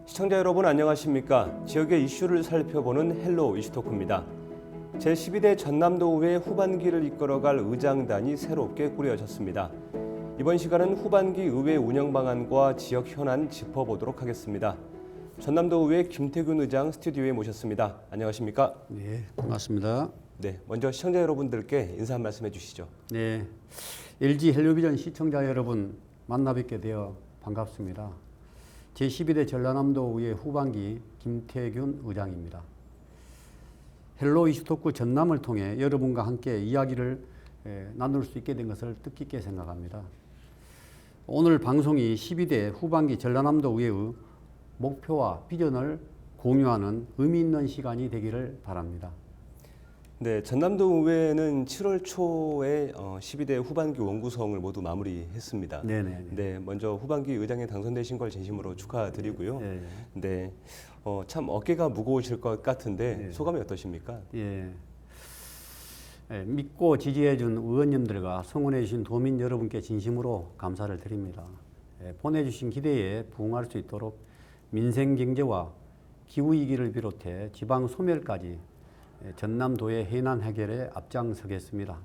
시청자 여러분 안녕하십니까? 지역의 이슈를 살펴보는 헬로 이슈토크입니다. 제12대 전남도 의회 후반기를 이끌어갈 의장단이 새롭게 꾸려졌습니다. 이번 시간은 후반기 의회 운영 방안과 지역 현안 짚어보도록 하겠습니다. 전남도 의회 김태균 의장 스튜디오에 모셨습니다. 안녕하십니까? 네, 반갑습니다. 네, 먼저 시청자 여러분들께 인사 한 말씀 해주시죠. 네, LG 헬로비전 시청자 여러분 만나 뵙게 되어 반갑습니다. 제12대 전라남도 의회 후반기 김태균 의장입니다. 헬로 이슈토크 전남을 통해 여러분과 함께 이야기를 나눌 수 있게 된 것을 뜻깊게 생각합니다. 오늘 방송이 12대 후반기 전라남도 의회의 목표와 비전을 공유하는 의미 있는 시간이 되기를 바랍니다. 네, 전남도 의회는 7월 초에 12대 후반기 원구성을 모두 마무리했습니다. 네네. 네, 먼저 후반기 의장에 당선되신 걸 진심으로 축하드리고요. 네. 네, 참 어깨가 무거우실 것 같은데 네. 소감이 어떠십니까? 예. 믿고 지지해준 의원님들과 성원해주신 도민 여러분께 진심으로 감사를 드립니다. 보내주신 기대에 부응할 수 있도록 민생 경제와 기후위기를 비롯해 지방 소멸까지 전남도의 해난 해결에 앞장서겠습니다.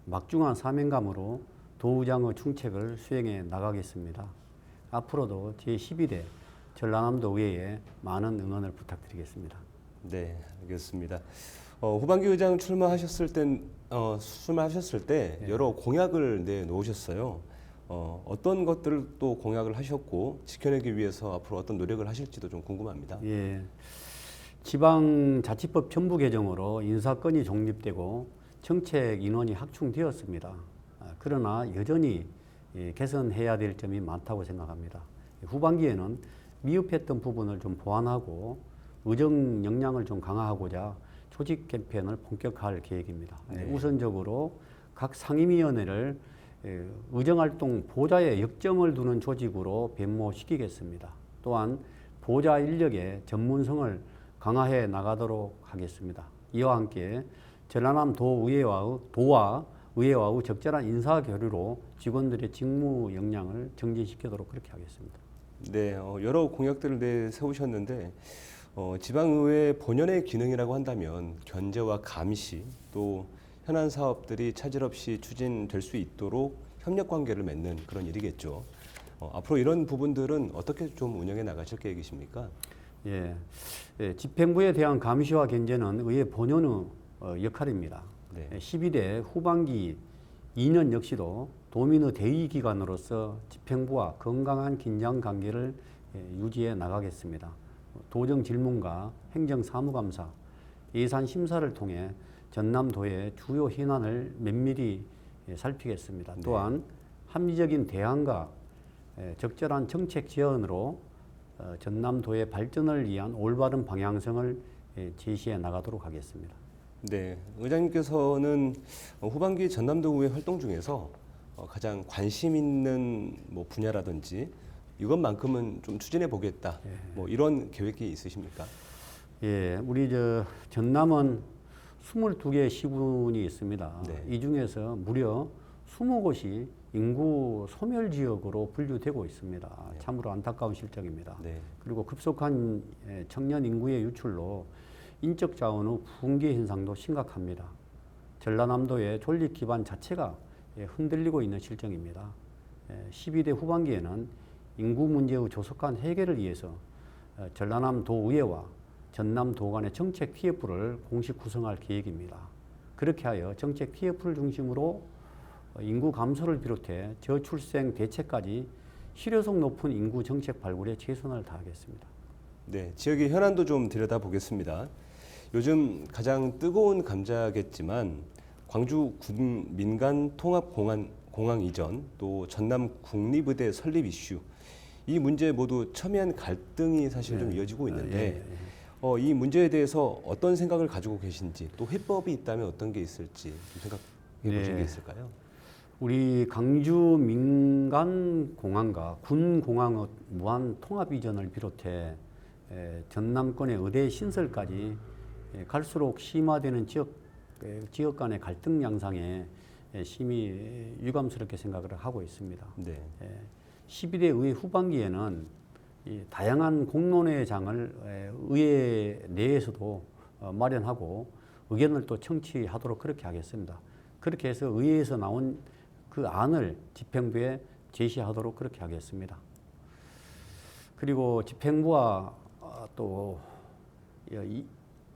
막중한 사명감으로 도의장의 충책을 수행해 나가겠습니다. 앞으로도 제12대 전라남도 의회에 많은 응원을 부탁드리겠습니다. 네, 알겠습니다. 후반기 의장 출마하셨을 때 여러 공약을 내놓으셨어요. 어떤 것들을 또 공약을 하셨고 지켜내기 위해서 앞으로 어떤 노력을 하실지도 좀 궁금합니다. 예. 지방자치법 전부 개정으로 인사권이 독립되고 정책 인원이 확충되었습니다. 그러나 여전히 개선해야 될 점이 많다고 생각합니다. 후반기에는 미흡했던 부분을 좀 보완하고 의정 역량을 좀 강화하고자 조직 캠페인을 본격화할 계획입니다. 네. 우선적으로 각 상임위원회를 의정활동 보좌에 역점을 두는 조직으로 변모시키겠습니다. 또한 보좌 인력의 전문성을 강화해 나가도록 하겠습니다. 이와 함께 전라남 도와 의회와의 적절한 인사 교류로 직원들의 직무 역량을 정진시키도록 그렇게 하겠습니다. 네, 여러 공약들을 내세우셨는데 지방의회 본연의 기능이라고 한다면 견제와 감시 또 현안 사업들이 차질 없이 추진될 수 있도록 협력 관계를 맺는 그런 일이겠죠. 앞으로 이런 부분들은 어떻게 좀 운영해 나가실 계획이십니까? 예, 집행부에 대한 감시와 견제는 의회 본연의 역할입니다. 네. 12대 후반기 2년 역시도 도민의 대의 기관으로서 집행부와 건강한 긴장 관계를 유지해 나가겠습니다. 도정 질문과 행정사무감사, 예산 심사를 통해 전남도의 주요 현안을 면밀히 살피겠습니다. 또한 합리적인 대안과 적절한 정책 지원으로 전남도의 발전을 위한 올바른 방향성을 제시해 나가도록 하겠습니다. 네, 의장님께서는 후반기 전남도 의회 활동 중에서 가장 관심 있는 분야라든지 이것만큼은 좀 추진해 보겠다. 이런 계획이 있으십니까? 예, 우리 전남은 22개의 시군이 있습니다. 네. 이 중에서 무려 20곳이 인구 소멸 지역으로 분류되고 있습니다. 네. 참으로 안타까운 실정입니다. 네. 그리고 급속한 청년 인구의 유출로 인적 자원의 붕괴 현상도 심각합니다. 전라남도의 존립 기반 자체가 흔들리고 있는 실정입니다. 12대 후반기에는 인구 문제의 조속한 해결을 위해서 전라남 도의회와 전남 도 간의 정책 TF를 공식 구성할 계획입니다. 그렇게 하여 정책 TF를 중심으로 인구 감소를 비롯해 저출생 대책까지 실효성 높은 인구 정책 발굴에 최선을 다하겠습니다. 네, 지역의 현안도 좀 들여다보겠습니다. 요즘 가장 뜨거운 감자겠지만 광주 민간 통합공항 이전 또 전남 국립의대 설립 이슈 이 문제 모두 첨예한 갈등이 사실 좀 이어지고 있는데 이 문제에 대해서 어떤 생각을 가지고 계신지 또 해법이 있다면 어떤 게 있을지 좀 생각해 보신 게 있을까요? 우리 광주 민간 공항과 군 공항의 무한 통합 이전을 비롯해 전남권의 의대 신설까지 갈수록 심화되는 지역 간의 갈등 양상에 심히 유감스럽게 생각을 하고 있습니다. 네. 12대 의회 후반기에는 이 다양한 공론회장을 의회 내에서도 마련하고 의견을 또 청취하도록 그렇게 하겠습니다. 그렇게 해서 의회에서 나온 그 안을 집행부에 제시하도록 그렇게 하겠습니다. 그리고 집행부와 또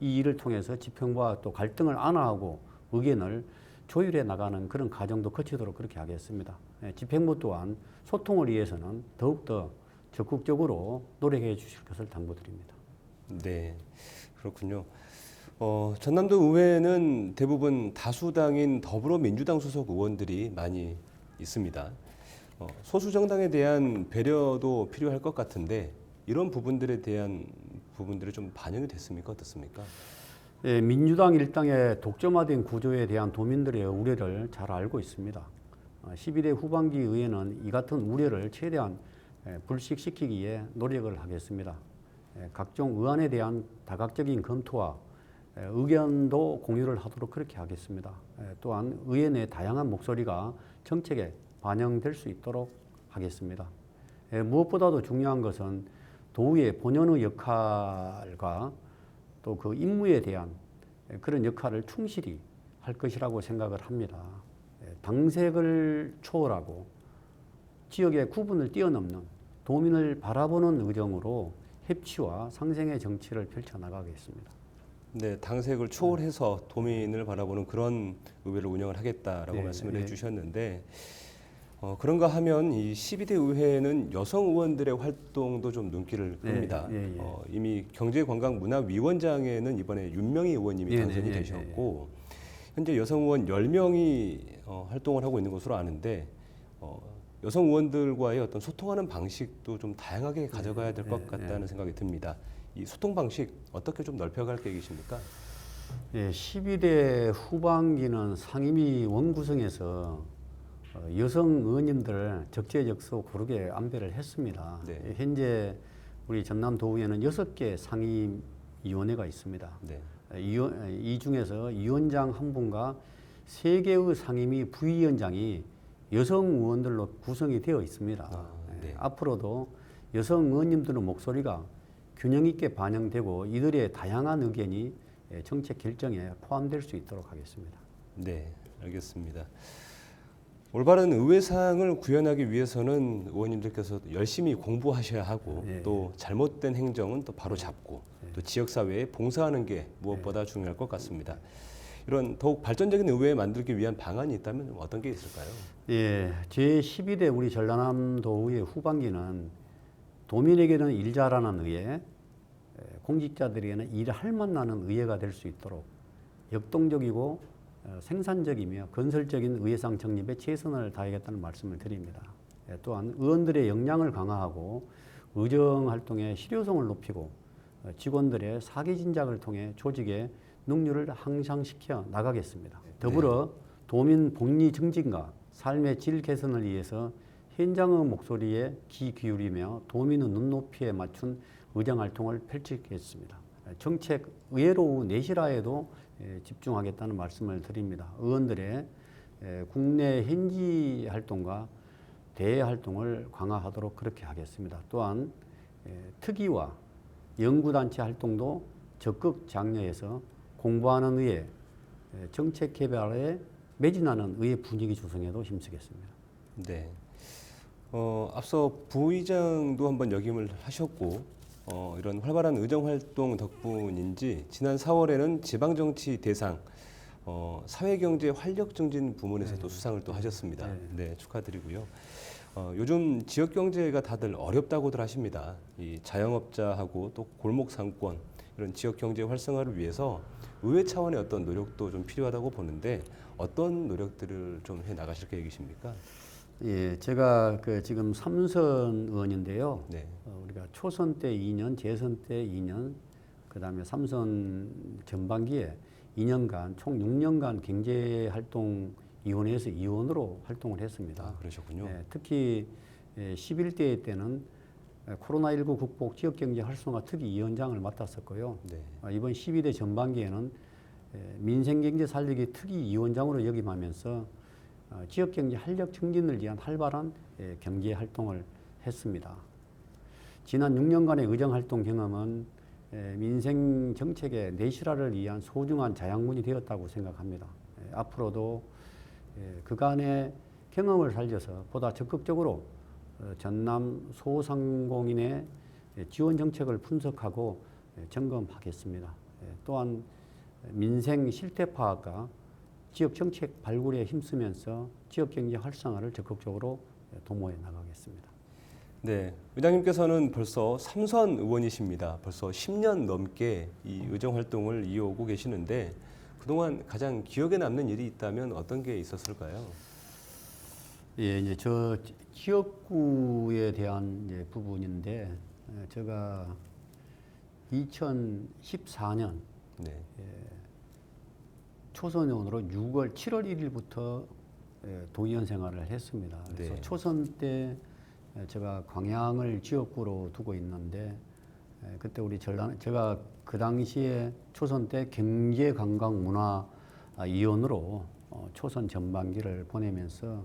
이 일을 통해서 집행부와 또 갈등을 완화하고 의견을 조율해 나가는 그런 과정도 거치도록 그렇게 하겠습니다. 집행부 또한 소통을 위해서는 더욱더 적극적으로 노력해 주실 것을 당부드립니다. 네, 그렇군요. 전남도 의회는 대부분 다수당인 더불어민주당 소속 의원들이 많이 있습니다. 소수 정당에 대한 배려도 필요할 것 같은데 이런 부분들에 대한 부분들이 좀 반영이 됐습니까? 어떻습니까? 예, 민주당 일당의 독점화된 구조에 대한 도민들의 우려를 잘 알고 있습니다. 12대 후반기 의회는 이 같은 우려를 최대한 불식시키기 위해 노력을 하겠습니다. 각종 의안에 대한 다각적인 검토와 의견도 공유를 하도록 그렇게 하겠습니다. 또한 의회 내 다양한 목소리가 정책에 반영될 수 있도록 하겠습니다. 무엇보다도 중요한 것은 도의회 본연의 역할과 또 그 임무에 대한 그런 역할을 충실히 할 것이라고 생각을 합니다. 당색을 초월하고 지역의 구분을 뛰어넘는 도민을 바라보는 의정으로 협치와 상생의 정치를 펼쳐나가겠습니다. 네, 당색을 초월해서 도민을 바라보는 그런 의회를 운영을 하겠다라고 네, 말씀을 네. 해주셨는데 그런가 하면 이 12대 의회는 여성 의원들의 활동도 좀 눈길을 끕니다. 네, 예. 이미 경제관광문화위원장에는 이번에 윤명희 의원님이 네, 당선이 네, 예, 되셨고 현재 여성 의원 10명이 활동을 하고 있는 것으로 아는데 여성 의원들과의 어떤 소통하는 방식도 좀 다양하게 가져가야 될 것 같다는 생각이 듭니다. 이 소통 방식 어떻게 좀 넓혀갈 계획이십니까? 예, 12대 후반기는 상임위 원구성에서 여성 의원님들 적재적소 고르게 안배를 했습니다. 네. 현재 우리 전남도의회는 6개 상임위원회가 있습니다. 네. 이 중에서 위원장 한 분과 3개의 상임위 부위원장이 여성 의원들로 구성이 되어 있습니다. 네. 앞으로도 여성 의원님들의 목소리가 균형 있게 반영되고 이들의 다양한 의견이 정책 결정에 포함될 수 있도록 하겠습니다. 네, 알겠습니다. 올바른 의회 사항을 구현하기 위해서는 의원님들께서 열심히 공부하셔야 하고 또 잘못된 행정은 또 바로 잡고 또 지역사회에 봉사하는 게 무엇보다 중요할 것 같습니다. 이런 더욱 발전적인 의회 만들기 위한 방안이 있다면 어떤 게 있을까요? 예, 제12대 우리 전라남도의회 후반기는 도민에게는 일 잘하는 의회, 공직자들에게는 일할 만나는 의회가 될 수 있도록 역동적이고 생산적이며 건설적인 의회상 정립에 최선을 다하겠다는 말씀을 드립니다. 또한 의원들의 역량을 강화하고 의정활동의 실효성을 높이고 직원들의 사기진작을 통해 조직의 능률을 향상시켜 나가겠습니다. 더불어 도민 복리 증진과 삶의 질 개선을 위해서 현장의 목소리에 귀 기울이며 도민의 눈높이에 맞춘 의정활동을 펼치겠습니다. 정책 의회로 내실화에도 집중하겠다는 말씀을 드립니다. 의원들의 국내 현지 활동과 대외 활동을 강화하도록 그렇게 하겠습니다. 또한 특위와 연구단체 활동도 적극 장려해서 공부하는 의회, 정책 개발에 매진하는 의회 분위기 조성에도 힘쓰겠습니다. 네. 앞서 부의장도 한번 역임을 하셨고 이런 활발한 의정활동 덕분인지 지난 4월에는 지방정치 대상 사회경제 활력증진 부문에서도 수상을 또 하셨습니다. 네, 축하드리고요. 요즘 지역경제가 다들 어렵다고들 하십니다. 이 자영업자하고 또 골목상권 이런 지역경제 활성화를 위해서 의회 차원의 어떤 노력도 좀 필요하다고 보는데 어떤 노력들을 좀 해 나가실 계획이십니까? 예, 제가 지금 3선 의원인데요. 네. 우리가 초선 때 2년, 재선 때 2년, 그 다음에 3선 전반기에 2년간, 총 6년간 경제활동위원회에서 위원으로 활동을 했습니다. 아, 그러셨군요. 예, 특히 11대 때는 코로나19 극복 지역경제 활성화 특위위원장을 맡았었고요. 네. 이번 12대 전반기에는 민생경제 살리기 특위위원장으로 역임하면서 지역경제 활력 증진을 위한 활발한 경제 활동을 했습니다. 지난 6년간의 의정활동 경험은 민생 정책의 내실화를 위한 소중한 자양분이 되었다고 생각합니다. 앞으로도 그간의 경험을 살려서 보다 적극적으로 전남 소상공인의 지원 정책을 분석하고 점검하겠습니다. 또한 민생 실태 파악과 지역 정책 발굴에 힘쓰면서 지역 경제 활성화를 적극적으로 도모해 나가겠습니다. 네, 의장님께서는 벌써 3선 의원이십니다. 벌써 10년 넘게 이 의정 활동을 이어오고 계시는데 그동안 가장 기억에 남는 일이 있다면 어떤 게 있었을까요? 예, 이제 저 지역구에 대한 이제 부분인데 제가 2014년 네, 초선 의원으로 7월 1일부터 도의원 생활을 했습니다. 그래서 네. 초선 때 제가 광양을 지역구로 두고 있는데 그때 우리 제가 그 당시에 초선 때 경제관광문화위원으로 초선 전반기를 보내면서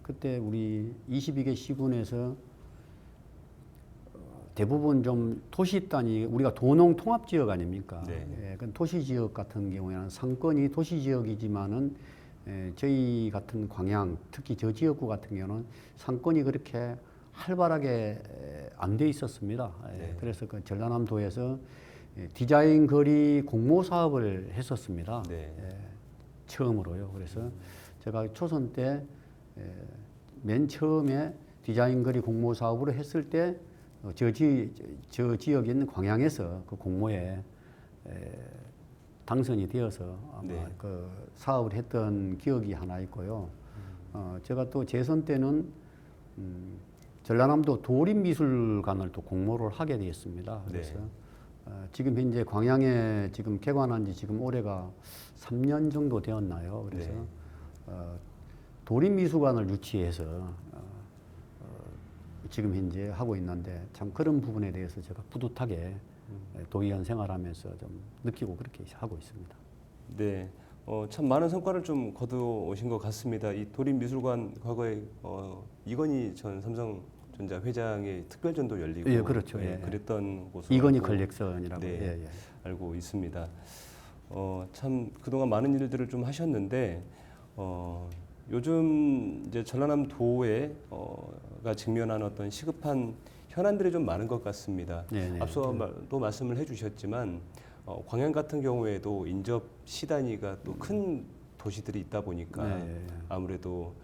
그때 우리 22개 시군에서 대부분 좀 도시 단위 우리가 도농 통합 지역 아닙니까? 네. 그 도시 지역 같은 경우에는 상권이 도시 지역이지만은 저희 같은 광양 특히 저 지역구 같은 경우는 상권이 그렇게 활발하게 안 돼 있었습니다. 네. 그래서 그 전라남도에서 디자인 거리 공모 사업을 했었습니다. 네. 처음으로요. 그래서 제가 초선 때 맨 처음에 디자인 거리 공모 사업으로 했을 때 저 지역에 있는 광양에서 그 공모에 당선이 되어서 아마 네. 그 사업을 했던 기억이 하나 있고요. 제가 또 재선 때는 전라남도 도립미술관을 또 공모를 하게 되었습니다. 그래서 네. 지금 현재 광양에 지금 개관한 지 지금 올해가 3년 정도 되었나요? 그래서 네. 도립미술관을 유치해서 지금 현재 하고 있는데 참 그런 부분에 대해서 제가 뿌듯하게 도의원 생활하면서 좀 느끼고 그렇게 하고 있습니다. 네, 참 많은 성과를 좀 거두오신 것 같습니다. 이 도립미술관 과거에 이건희 전 삼성전자 회장의 특별전도 열리고 예, 그렇죠. 예, 예. 그랬던 곳으로 이건희 알고, 컬렉션이라고. 네, 예, 예. 알고 있습니다. 참 그동안 많은 일들을 좀 하셨는데 요즘 이제 전라남도에 가 직면하는 어떤 시급한 현안들이 좀 많은 것 같습니다. 네, 네. 앞서 또 말씀을 해주셨지만 광양 같은 경우에도 인접 시단위가 또 큰 도시들이 있다 보니까 네. 아무래도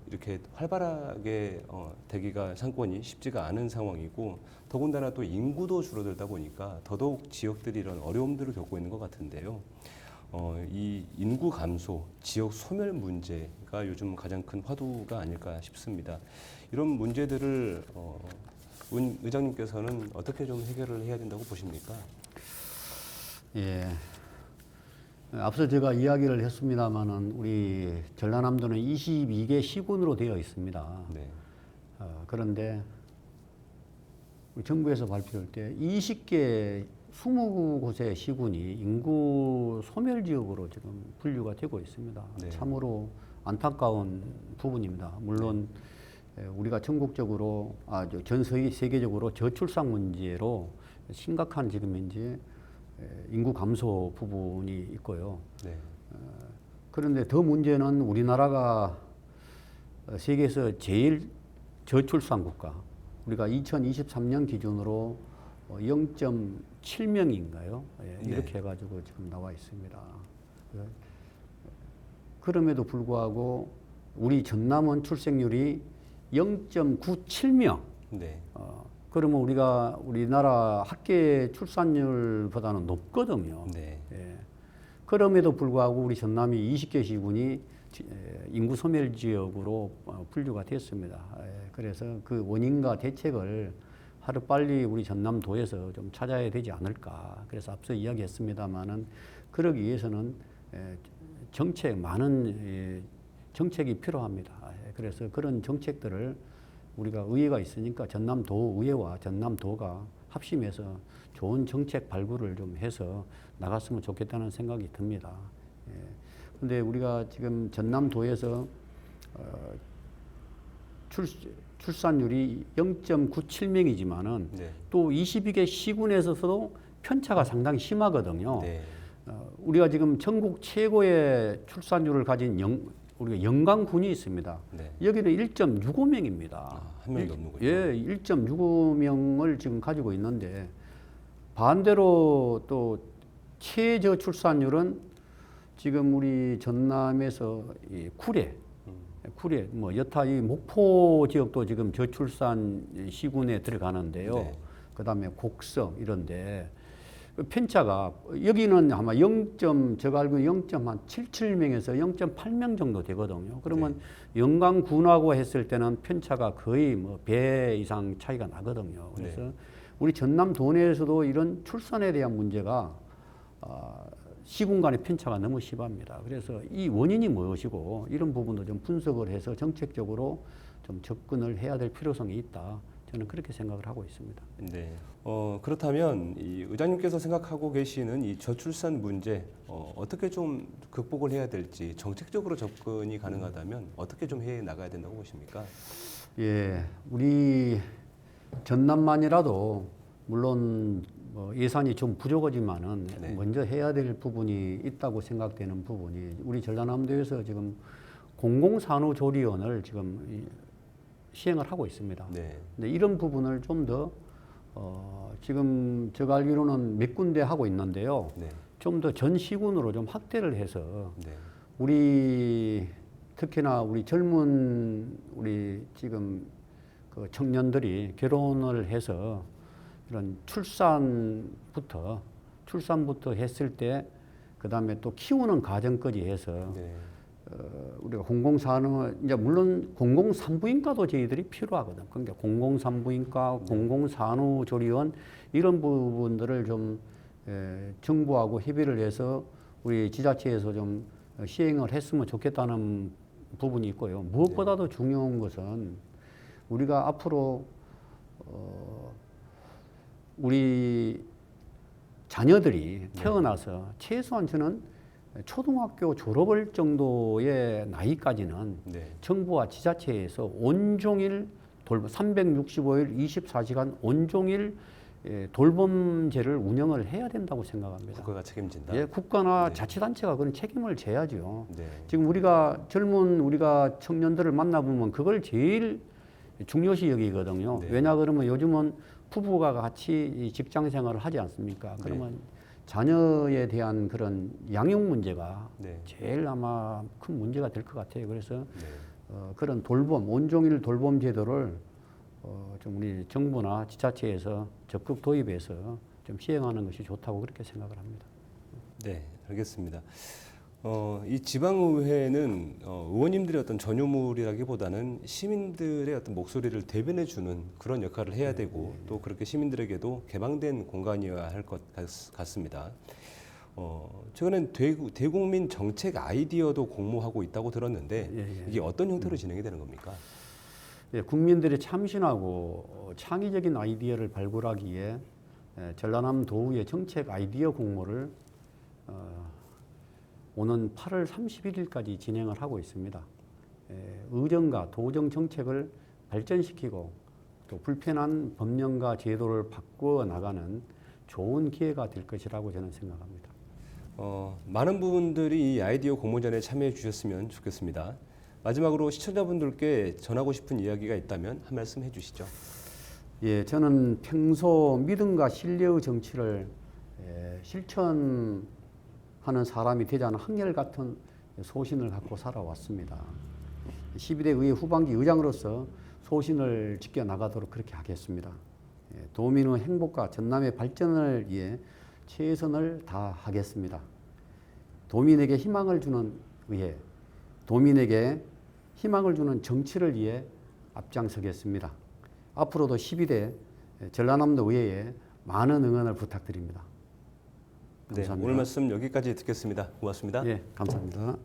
이렇게 활발하게 되기가 상권이 쉽지가 않은 상황이고 더군다나 또 인구도 줄어들다 보니까 더더욱 지역들이 이런 어려움들을 겪고 있는 것 같은데요. 이 인구 감소, 지역 소멸 문제가 요즘 가장 큰 화두가 아닐까 싶습니다. 이런 문제들을 의장님께서는 어떻게 좀 해결을 해야 된다고 보십니까? 예. 앞서 제가 이야기를 했습니다마는 우리 전라남도는 22개 시군으로 되어 있습니다. 네. 그런데 우리 정부에서 발표할 때 20곳의 시군이 인구 소멸 지역으로 지금 분류가 되고 있습니다. 네. 참으로 안타까운 부분입니다. 물론 우리가 전국적으로 전 세계적으로 저출산 문제로 심각한 지금 현재 인구 감소 부분이 있고요. 네. 그런데 더 문제는 우리나라가 세계에서 제일 저출산 국가, 우리가 2023년 기준으로 0.7명인가요? 예, 이렇게 네. 해가지고 지금 나와 있습니다. 그럼에도 불구하고 우리 전남은 출생률이 0.97명. 네. 그러면 우리나라 합계 출산율보다는 높거든요. 네. 예. 그럼에도 불구하고 우리 전남이 20개 시군이 인구 소멸 지역으로 분류가 됐습니다. 예. 그래서 그 원인과 대책을 하루빨리 우리 전남도에서 좀 찾아야 되지 않을까. 그래서 앞서 이야기했습니다마는 그러기 위해서는 많은 정책이 필요합니다. 예. 그래서 그런 정책들을 우리가 의회가 있으니까 전남도 의회와 전남도가 합심해서 좋은 정책 발굴을 좀 해서 나갔으면 좋겠다는 생각이 듭니다. 그런데 우리가 지금 전남도에서 출산율이 0.97명이지만은 네. 또 22개 시군에서도 편차가 상당히 심하거든요. 네. 우리가 지금 전국 최고의 출산율을 가진 우리가 영광군이 있습니다. 네. 여기는 1.65명입니다. 한 명 넘는군요. 예, 1.65명을 지금 가지고 있는데 반대로 또 최저 출산율은 지금 우리 전남에서 이 구례, 뭐 여타 이 목포 지역도 지금 저출산 시군에 들어가는데요. 네. 그다음에 곡성 이런데 편차가 여기는 아마 0. 제가 알고 0.77명에서 0.8명 정도 되거든요. 그러면 영광군하고 했을 때는 편차가 거의 뭐 배 이상 차이가 나거든요. 그래서 네. 우리 전남 도내에서도 이런 출산에 대한 문제가 시군 간의 편차가 너무 심합니다. 그래서 이 원인이 무엇이고 이런 부분도 좀 분석을 해서 정책적으로 좀 접근을 해야 될 필요성이 있다. 저는 그렇게 생각을 하고 있습니다. 네. 그렇다면 이 의장님께서 생각하고 계시는 이 저출산 문제 어떻게 좀 극복을 해야 될지 정책적으로 접근이 가능하다면 어떻게 좀 해 나가야 된다고 보십니까? 예, 우리 전남만이라도 물론 뭐 예산이 좀 부족하지만은 네. 먼저 해야 될 부분이 있다고 생각되는 부분이 우리 전라남도에서 지금 공공산후조리원을 지금 시행을 하고 있습니다. 네. 근데 이런 부분을 좀 더 지금 제가 알기로는 몇 군데 하고 있는데요. 네. 좀 더 전 시군으로 좀 확대를 해서 네. 우리 특히나 우리 젊은 우리 지금 그 청년들이 결혼을 해서 이런 출산부터 했을 때 그다음에 또 키우는 과정까지 해서 네. 우리가 공공산후 이제 물론 공공산부인과도 저희들이 필요하거든. 그러니까 공공산부인과, 공공산후조리원 이런 부분들을 좀 정부하고 협의를 해서 우리 지자체에서 좀 시행을 했으면 좋겠다는 부분이 있고요. 무엇보다도 중요한 것은 우리가 앞으로 우리 자녀들이 태어나서 최소한 저는 초등학교 졸업할 정도의 나이까지는 네. 정부와 지자체에서 온종일 365일 24시간 온종일 돌봄제를 운영을 해야 된다고 생각합니다. 국가가 책임진다. 예, 국가나 네. 자치단체가 그런 책임을 져야죠. 네. 지금 우리가 젊은 우리가 청년들을 만나보면 그걸 제일 중요시 여기거든요. 네. 왜냐 그러면 요즘은 부부가 같이 직장 생활을 하지 않습니까? 그러면 자녀에 대한 그런 양육 문제가 네. 제일 아마 큰 문제가 될 것 같아요. 그래서 네. 그런 돌봄, 온종일 돌봄 제도를 좀 우리 정부나 지자체에서 적극 도입해서 좀 시행하는 것이 좋다고 그렇게 생각을 합니다. 네, 알겠습니다. 이 지방의회는 의원님들의 어떤 전유물이라기보다는 시민들의 어떤 목소리를 대변해주는 그런 역할을 해야 되고 또 그렇게 시민들에게도 개방된 공간이어야 할 것 같습니다. 최근엔 대국민 정책 아이디어도 공모하고 있다고 들었는데 이게 어떤 형태로 진행이 되는 겁니까? 예, 국민들이 참신하고 창의적인 아이디어를 발굴하기에 전라남 도의회 정책 아이디어 공모를 오는 8월 31일까지 진행을 하고 있습니다. 의정과 도정 정책을 발전시키고 또 불편한 법령과 제도를 바꾸어 나가는 좋은 기회가 될 것이라고 저는 생각합니다. 많은 분들이 이 아이디어 공모전에 참여해 주셨으면 좋겠습니다. 마지막으로 시청자분들께 전하고 싶은 이야기가 있다면 한 말씀 해주시죠. 예, 저는 평소 믿음과 신뢰의 정치를 실천하는 사람이 되자는 한결같은 소신을 갖고 살아왔습니다. 12대 의회 후반기 의장으로서 소신을 지켜나가도록 그렇게 하겠습니다. 도민의 행복과 전남의 발전을 위해 최선을 다하겠습니다. 도민에게 희망을 주는 의회, 도민에게 희망을 주는 정치를 위해 앞장서겠습니다. 앞으로도 12대 전라남도 의회에 많은 응원을 부탁드립니다. 감사합니다. 네, 오늘 말씀 여기까지 듣겠습니다. 고맙습니다. 예, 감사합니다.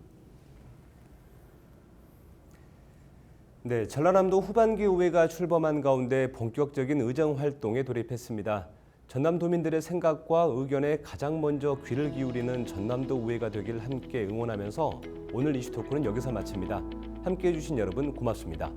네, 전라남도 후반기 의회가 출범한 가운데 본격적인 의정 활동에 돌입했습니다. 전남도민들의 생각과 의견에 가장 먼저 귀를 기울이는 전남도 의회가 되길 함께 응원하면서 오늘 이슈 토크는 여기서 마칩니다. 함께해 주신 여러분 고맙습니다.